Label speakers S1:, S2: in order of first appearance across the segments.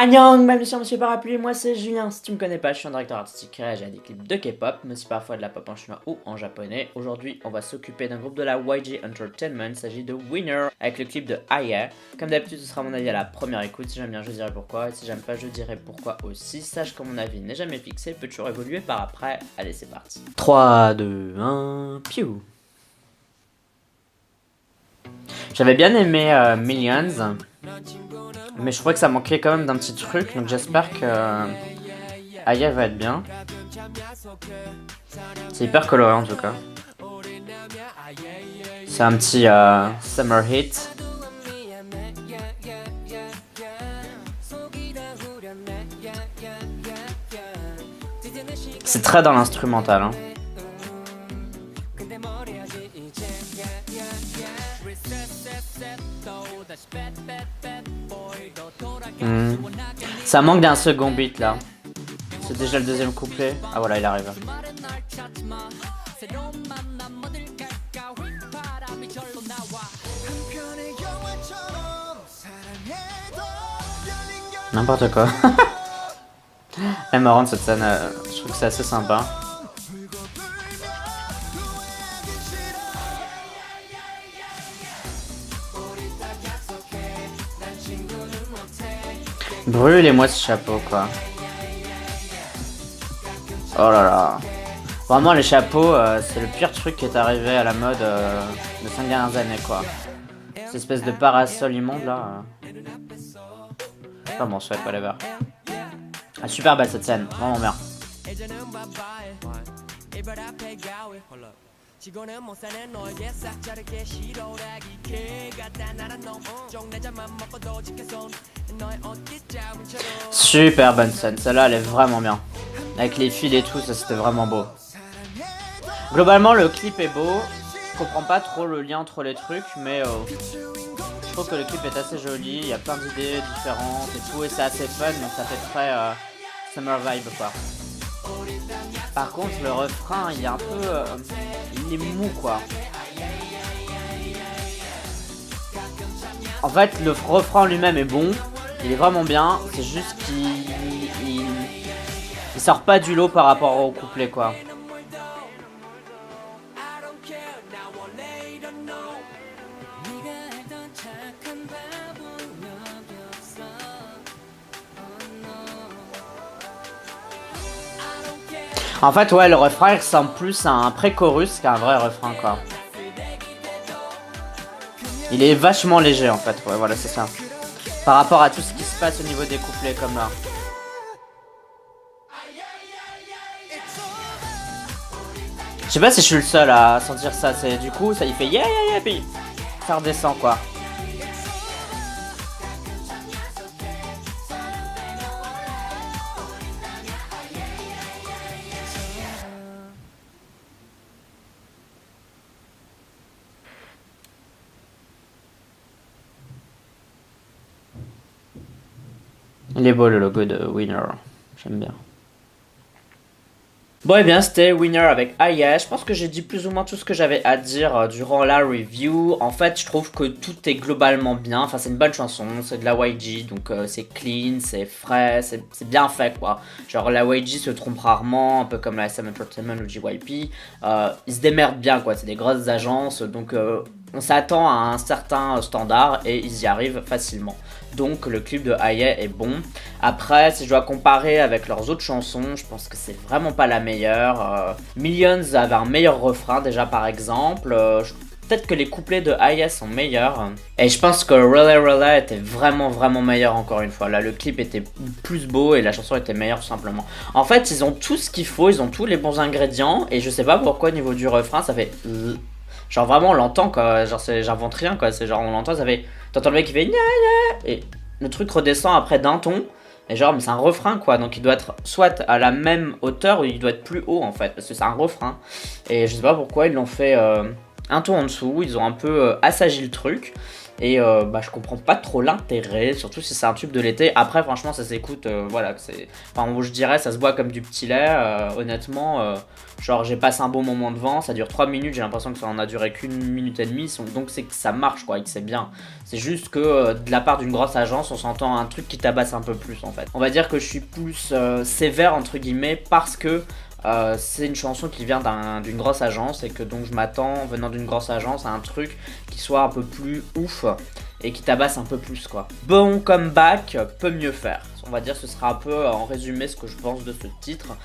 S1: Annyeong, bienvenue sur Monsieur Parapluie, moi c'est Julien. Si tu me connais pas, je suis un directeur artistique réagé à des clips de K-pop, mais aussi parfois de la pop en chinois ou en japonais. Aujourd'hui, on va s'occuper d'un groupe de la YG Entertainment, il s'agit de Winner, avec le clip de Aye. Comme d'habitude, ce sera mon avis à la première écoute. Si j'aime bien, je dirai pourquoi, et si j'aime pas, je dirai pourquoi aussi. Sache que mon avis n'est jamais fixé, il peut toujours évoluer par après. Allez, c'est parti. 3, 2, 1, piou. J'avais bien aimé Millions, mais je trouvais que ça manquait quand même d'un petit truc, donc j'espère que Aya va être bien. C'est hyper coloré en tout cas. C'est un petit summer hit. C'est très dans l'instrumental, hein. Ça manque d'un second beat là. C'est déjà le deuxième couplet. Ah voilà, il arrive. N'importe quoi. Elle est marrante cette scène, je trouve que c'est assez sympa. Brûlez-moi ce chapeau quoi. Oh là là. Vraiment les chapeaux, c'est le pire truc qui est arrivé à la mode les 5 dernières années quoi. Cette espèce de parasol immonde là. Enfin bon, soit whatever. Ah, super belle cette scène, vraiment bien. Super bonne scène, celle-là elle est vraiment bien. Avec les fils et tout, ça c'était vraiment beau. Globalement le clip est beau. Je comprends pas trop le lien entre les trucs, mais je trouve que le clip est assez joli. Il y a plein d'idées différentes et tout, et c'est assez fun, donc ça fait très summer vibe quoi. Par contre le refrain il est un peu il est mou quoi. En fait le refrain lui-même est bon, il est vraiment bien, c'est juste qu'il sort pas du lot par rapport au couplet quoi. En fait, ouais, le refrain il ressemble plus à un pré-chorus qu'à un vrai refrain, quoi. Il est vachement léger, en fait, ouais, voilà, c'est ça. Par rapport à tout ce qui se passe au niveau des couplets, comme là. Je sais pas si je suis le seul à sentir ça, c'est du coup, ça il fait yeah, yeah, yeah, puis ça redescend, quoi. Il est beau le logo de Winner, j'aime bien. Bon et bien c'était Winner avec Aya, je pense que j'ai dit plus ou moins tout ce que j'avais à dire durant la review. En fait je trouve que tout est globalement bien, enfin c'est une bonne chanson, c'est de la YG donc c'est clean, c'est frais, c'est bien fait quoi. Genre la YG se trompe rarement, un peu comme la SM Entertainment ou JYP, ils se démerdent bien quoi, c'est des grosses agences donc on s'attend à un certain standard et ils y arrivent facilement. Donc le clip de Aya est bon. Après, si je dois comparer avec leurs autres chansons, je pense que c'est vraiment pas la meilleure. Millions avait un meilleur refrain déjà par exemple. Peut-être que les couplets de Aya sont meilleurs. Et je pense que Relay Relay était vraiment meilleur encore une fois. Là le clip était plus beau et la chanson était meilleure tout simplement. En fait ils ont tout ce qu'il faut, ils ont tous les bons ingrédients. Et je sais pas pourquoi au niveau du refrain ça fait... Genre vraiment on l'entend quoi, genre j'invente rien quoi, c'est genre on l'entend, ça fait... T'entends le mec qui fait nya nya et le truc redescend après d'un ton. Et genre mais c'est un refrain quoi, donc il doit être soit à la même hauteur ou il doit être plus haut en fait, parce que c'est un refrain. Et je sais pas pourquoi ils l'ont fait un ton en dessous, ils ont un peu assagi le truc. Et bah, je comprends pas trop l'intérêt, surtout si c'est un tube de l'été. Après, franchement, ça s'écoute, voilà, enfin, je dirais, ça se boit comme du petit lait. Honnêtement, genre, j'ai passé un bon moment devant, ça dure 3 minutes, j'ai l'impression que ça en a duré qu'une minute et demie, donc c'est que ça marche, quoi, et que c'est bien. C'est juste que de la part d'une grosse agence, on s'entend un truc qui tabasse un peu plus, en fait. On va dire que je suis plus sévère, entre guillemets, parce que c'est une chanson qui vient d'une grosse agence et que donc je m'attends, venant d'une grosse agence, à un truc qui soit un peu plus ouf et qui tabasse un peu plus, quoi. Bon comeback, peut mieux faire. On va dire ce sera un peu en résumé ce que je pense de ce titre.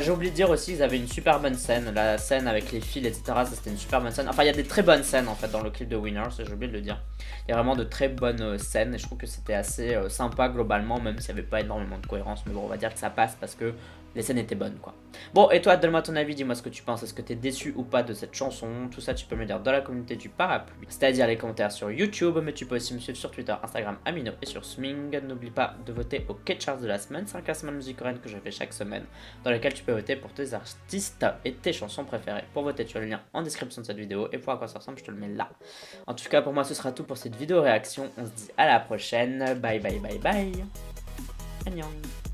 S1: J'ai oublié de dire aussi qu'ils avaient une super bonne scène, la scène avec les fils, etc. Ça c'était une super bonne scène. Enfin, il y a des très bonnes scènes en fait dans le clip de Winners, j'ai oublié de le dire. Il y a vraiment de très bonnes scènes et je trouve que c'était assez sympa globalement, même s'il n'y avait pas énormément de cohérence. Mais bon, on va dire que ça passe parce que les scènes étaient bonnes, quoi. Bon, et toi, donne-moi ton avis, dis-moi ce que tu penses. Est-ce que t'es déçu ou pas de cette chanson? Tout ça, tu peux me le dire dans la communauté du parapluie, c'est-à-dire les commentaires sur YouTube, mais tu peux aussi me suivre sur Twitter, Instagram, Amino et sur Swing. N'oublie pas de voter au K-Charts de la semaine, c'est un classement de musique coréenne que je fais chaque semaine, dans lequel tu peux voter pour tes artistes et tes chansons préférées. Pour voter, tu as le lien en description de cette vidéo, et pour à quoi ça ressemble, je te le mets là. En tout cas, pour moi, ce sera tout pour cette vidéo réaction. On se dit à la prochaine. Bye bye bye bye. Annyeong.